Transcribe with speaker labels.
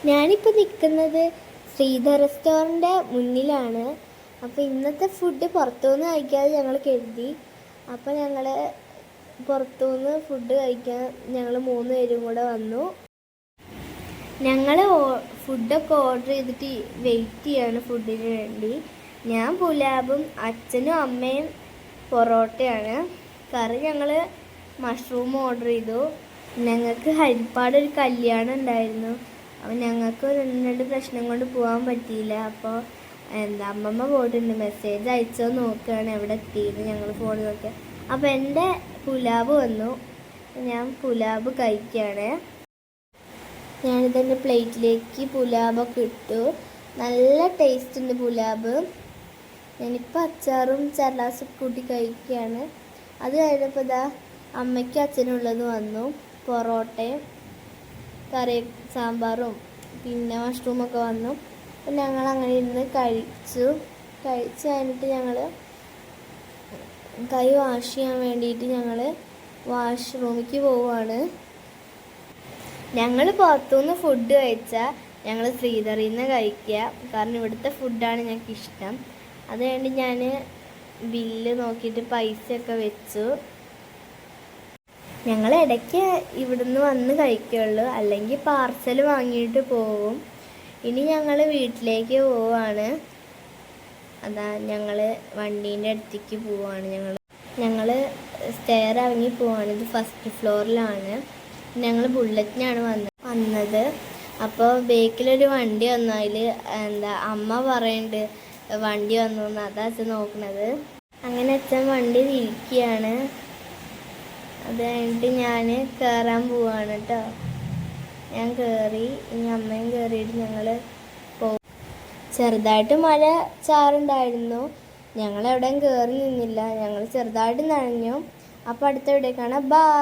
Speaker 1: ഞാനിപ്പോൾ നിൽക്കുന്നത് ശ്രീധർ റെസ്റ്റോറൻറ്റിൻ്റെ മുന്നിലാണ്. അപ്പോൾ ഇന്നത്തെ ഫുഡ് പുറത്തുനിന്ന് കഴിക്കാതെ ഞങ്ങൾ കരുതി. അപ്പോൾ ഞങ്ങൾ പുറത്തുനിന്ന് ഫുഡ് കഴിക്കാൻ ഞങ്ങൾ 3 പേരും കൂടെ വന്നു. ഞങ്ങൾ ഫുഡൊക്കെ ഓർഡർ ചെയ്തിട്ട് വെയിറ്റ് ചെയ്യാണ് ഫുഡിന് വേണ്ടി. ഞാൻ പുലാബും അച്ഛനും അമ്മയും പൊറോട്ടയാണ്. കറി ഞങ്ങൾ മഷ്റൂം ഓർഡർ ചെയ്തു. ഞങ്ങൾക്ക് ഹരിപ്പാട് ഒരു കല്യാണം ഉണ്ടായിരുന്നു. അപ്പോൾ ഞങ്ങൾക്ക് 2 പ്രശ്നം കൊണ്ട് പോകാൻ പറ്റിയില്ല. അപ്പോൾ അമ്മമ്മ പോയിട്ടുണ്ട്, മെസ്സേജ് അയച്ചോ നോക്കുകയാണ് എവിടെ എത്തിയെന്ന്. ഞങ്ങൾ ഫോൺ നോക്കിയാൽ അപ്പോൾ എൻ്റെ പുലാബ് വന്നു. ഞാൻ പുലാബ് കഴിക്കുകയാണ്. ഞാനിതെൻ്റെ പ്ലേറ്റിലേക്ക് പുലാബൊക്കെ ഇട്ടു. നല്ല ടേസ്റ്റ് ഉണ്ട് പുലാബ്. ഞാനിപ്പോൾ അച്ചാറും ചർലാസും കൂട്ടി കഴിക്കുകയാണ്. അത് കഴിഞ്ഞപ്പോൾ അമ്മയ്ക്കും അച്ഛനുള്ളത് വന്നു. പൊറോട്ടയും കറി സാമ്പാറും പിന്നെ മഷ്റൂമൊക്കെ വന്നു. അപ്പം ഞങ്ങൾ അങ്ങനെ ഇരുന്ന് കഴിച്ച് കഴിഞ്ഞിട്ട് ഞങ്ങൾ കൈ വാഷ് ചെയ്യാൻ വേണ്ടിയിട്ട് ഞങ്ങൾ വാഷ്റൂമിലേക്ക് പോവുകയാണ്. ഞങ്ങൾ പുറത്തുനിന്ന് ഫുഡ് കഴിച്ചാൽ ഞങ്ങൾ ശ്രീധറിൽ നിന്ന് കഴിക്കുക. കാരണം ഇവിടുത്തെ ഫുഡാണ് ഞങ്ങൾക്ക് ഇഷ്ടം. അതുകൊണ്ട് ഞാൻ ബില്ല് നോക്കിയിട്ട് പൈസയൊക്കെ വെച്ചു. ഞങ്ങൾ ഇടയ്ക്ക് ഇവിടുന്ന് വന്ന് കഴിക്കുള്ളൂ, അല്ലെങ്കിൽ പാർസൽ വാങ്ങിയിട്ട് പോകും. ഇനി ഞങ്ങൾ വീട്ടിലേക്ക് പോവുകയാണ്. ഞങ്ങൾ വണ്ടീൻ്റെ അടുത്തേക്ക് പോവുകയാണ്. ഞങ്ങൾ സ്റ്റെയർ ഇറങ്ങി പോവാണ്. ഇത് ഫസ്റ്റ് ഫ്ലോറിലാണ്. ഞങ്ങൾ ബുള്ളറ്റിനാണ് വന്നത്. അപ്പോൾ ബേക്കിലൊരു വണ്ടി വന്നു. അതിൽ അമ്മ പറയുന്നുണ്ട് വണ്ടി വന്നു എന്ന്. അതാ അച്ഛൻ നോക്കണത്. അങ്ങനെ അച്ഛൻ വണ്ടി തിരിക്കുകയാണ്. അത് കഴിഞ്ഞിട്ട് ഞാൻ കയറാൻ പോവാണ് കേട്ടോ. ഞാൻ കയറി, ഇനി അമ്മയും കയറിയിട്ട് ഞങ്ങൾ പോകും. ചെറുതായിട്ട് മഴ ചാറുണ്ടായിരുന്നു. ഞങ്ങളെവിടെയും കയറി നിന്നില്ല. ഞങ്ങൾ ചെറുതായിട്ട് നനഞ്ഞു. അപ്പോൾ അടുത്ത എവിടേക്കാണ്.